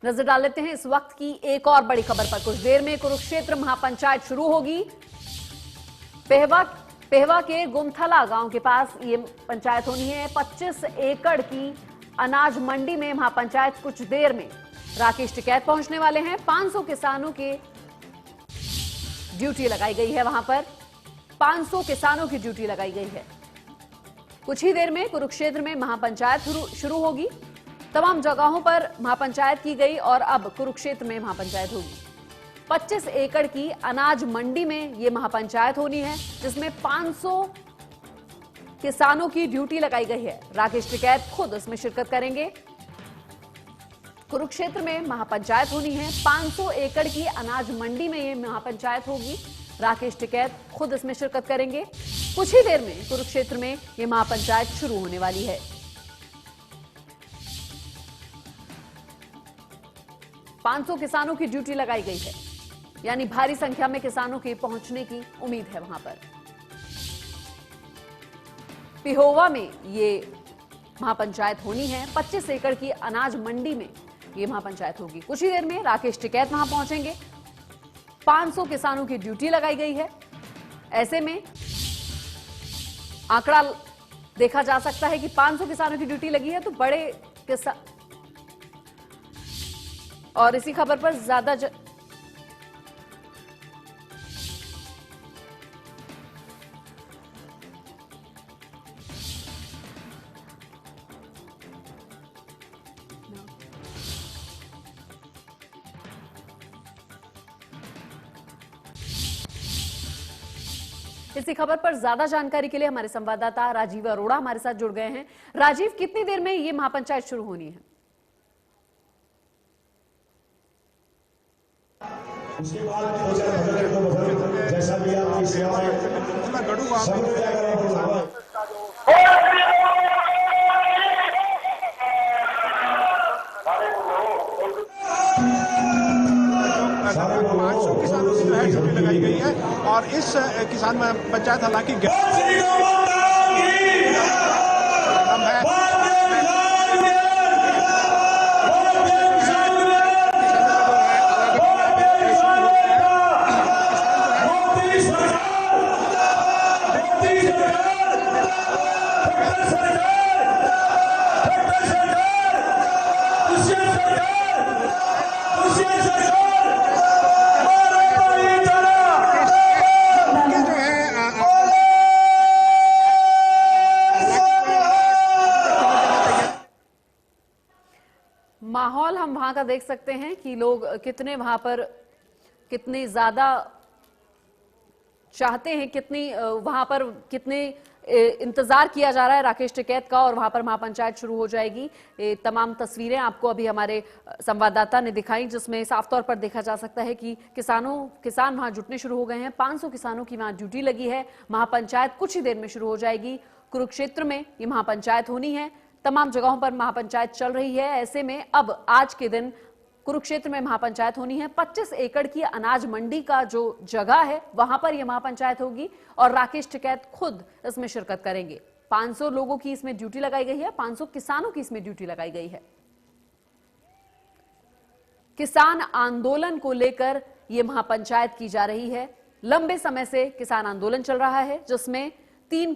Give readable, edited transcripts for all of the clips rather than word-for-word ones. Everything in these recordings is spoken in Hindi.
नजर डाल लेते हैं इस वक्त की एक और बड़ी खबर पर। कुछ देर में कुरुक्षेत्र महापंचायत शुरू होगी। पेहवा के गुमथला गांव के पास ये पंचायत होनी है। 25 एकड़ की अनाज मंडी में महापंचायत कुछ देर में राकेश टिकैत पहुंचने वाले हैं। 500 किसानों के ड्यूटी लगाई गई है। वहां पर 500 किसानों की ड्यूटी लगाई गई है। कुछ ही देर में कुरुक्षेत्र में महापंचायत शुरू होगी। तमाम जगहों पर महापंचायत की गई और अब कुरुक्षेत्र में महापंचायत होगी। 25 एकड़ की अनाज मंडी में यह महापंचायत होनी है, जिसमें 500 किसानों की ड्यूटी लगाई गई है। राकेश टिकैत खुद इसमें शिरकत करेंगे। कुरुक्षेत्र में महापंचायत होनी है। 500 एकड़ की अनाज मंडी में यह महापंचायत होगी। राकेश टिकैत खुद इसमें शिरकत करेंगे। कुछ ही देर में कुरुक्षेत्र में यह महापंचायत शुरू होने वाली है। 500 किसानों की ड्यूटी लगाई गई है, यानी भारी संख्या में किसानों के पहुंचने की उम्मीद है। वहां पर पिहोवा में ये महापंचायत होनी है। 25 एकड़ की अनाज मंडी में ये महापंचायत होगी। कुछ ही देर में राकेश टिकैत वहां पहुंचेंगे। 500 किसानों की ड्यूटी लगाई गई है। ऐसे में आंकड़ा देखा जा सकता है कि 500 किसानों की ड्यूटी लगी है तो बड़े किसान, और इसी खबर पर ज्यादा इसी खबर पर ज्यादा जानकारी के लिए हमारे संवाददाता राजीव अरोड़ा हमारे साथ जुड़ गए हैं। राजीव, कितनी देर में ये महापंचायत शुरू होनी है? उसके बाद जैसा भी आपकी सेवाएं लगाई गई है और इस किसान पंचायत हालांकि माहौल हम वहां का देख सकते हैं कि लोग कितने वहां पर कितनी ज्यादा चाहते हैं, वहां पर कितने इंतजार किया जा रहा है राकेश टिकैत का, और वहां पर महापंचायत शुरू हो जाएगी। तमाम तस्वीरें आपको अभी हमारे संवाददाता ने दिखाई, जिसमें साफ तौर पर देखा जा सकता है कि किसान वहां जुटने शुरू हो गए हैं। 500 किसानों की वहां ड्यूटी लगी है। महापंचायत कुछ ही देर में शुरू हो जाएगी। कुरुक्षेत्र में ये महापंचायत होनी है। तमाम जगहों पर महापंचायत चल रही है। ऐसे में अब आज के दिन कुरुक्षेत्र में महापंचायत होनी है। 25 एकड़ की अनाज मंडी का जो जगह है वहां पर यह महापंचायत होगी और राकेश टिकैत खुद इसमें शिरकत करेंगे। 500 लोगों की इसमें ड्यूटी लगाई गई है। 500 किसानों की इसमें ड्यूटी लगाई गई है। किसान आंदोलन को लेकर यह महापंचायत की जा रही है। लंबे समय से किसान आंदोलन चल रहा है, जिसमें 3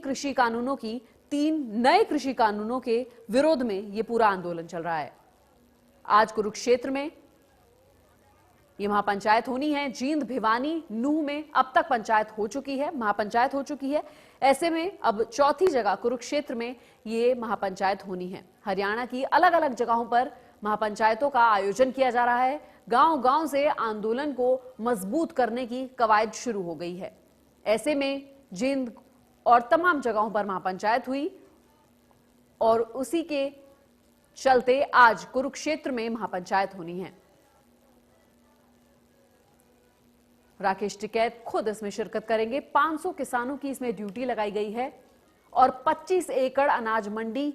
नए कृषि कानूनों के विरोध में यह पूरा आंदोलन चल रहा है। आज कुरुक्षेत्र में यह महापंचायत होनी है। जींद, भिवानी, नूह में अब तक पंचायत हो चुकी है, महापंचायत हो चुकी है। ऐसे में अब चौथी जगह कुरुक्षेत्र में यह महापंचायत होनी है। हरियाणा की अलग अलग जगहों पर महापंचायतों का आयोजन किया जा रहा है। गांव-गांव से आंदोलन को मजबूत करने की कवायद शुरू हो गई है। ऐसे में जींद और तमाम जगहों पर महापंचायत हुई और उसी के चलते आज कुरुक्षेत्र में महापंचायत होनी है। राकेश टिकैत खुद इसमें शिरकत करेंगे। 500 किसानों की इसमें ड्यूटी लगाई गई है और 25 एकड़ अनाज मंडी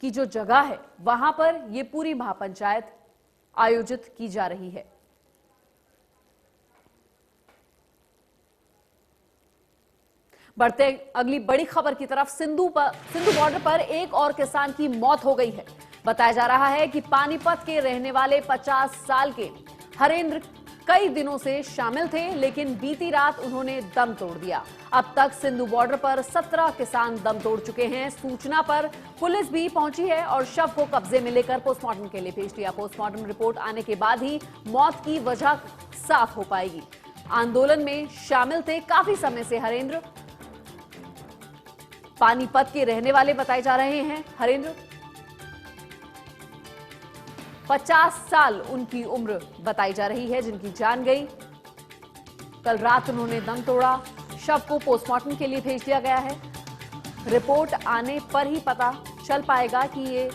की जो जगह है वहां पर यह पूरी महापंचायत आयोजित की जा रही है। बढ़ते अगली बड़ी खबर की तरफ। सिंधु बॉर्डर पर एक और किसान की मौत हो गई है। बताया जा रहा है कि पानीपत के रहने वाले 50 साल के हरेंद्र कई दिनों से शामिल थे, लेकिन बीती रात उन्होंने दम तोड़ दिया। अब तक सिंधु बॉर्डर पर 17 किसान दम तोड़ चुके हैं। सूचना पर पुलिस भी पहुंची है और शव को कब्जे में लेकर पोस्टमार्टम के लिए भेज दिया। पोस्टमार्टम रिपोर्ट आने के बाद ही मौत की वजह साफ हो पाएगी। आंदोलन में शामिल थे काफी समय से हरेंद्र, पानीपत के रहने वाले बताए जा रहे हैं। हरेंद्र 50 साल उनकी उम्र बताई जा रही है, जिनकी जान गई। कल रात उन्होंने दम तोड़ा। शव को पोस्टमार्टम के लिए भेज दिया गया है। रिपोर्ट आने पर ही पता चल पाएगा कि ये